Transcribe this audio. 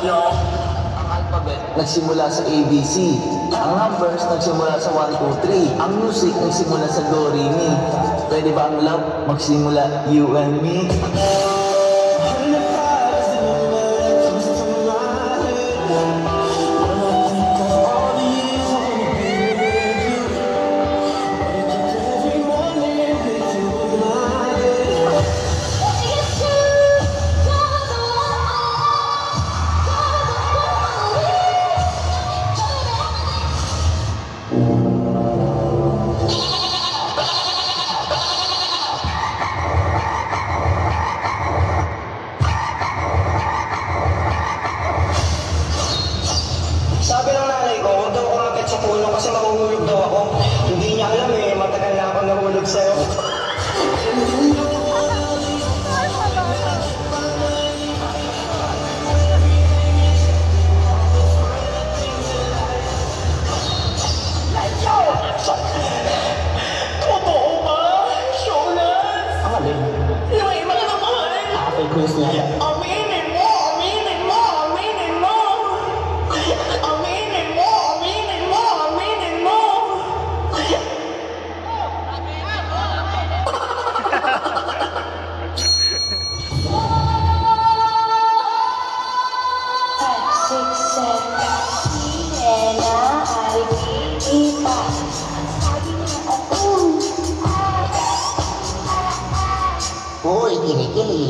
Ang alphabet nagsimula sa ABC. Ang numbers nagsimula sa 1, 2, 3. Ang music nagsimula sa Do, Re, Mi. Pwede ba ang love magsimula you and me? Sabi ng nanay ko, huwag daw umakit sa puno kasi mahuhulog daw ako. Hindi niya alam eh, matagal na ako nahulog sa'yo. Totoo ba? Sholas? Ang alin? Yung iba naman! Apple quiz niya. Aminin mo! Aminin mo! Aminin mo! Aminin mo! Aminin mo! Aminin mo! Uy, kinikili.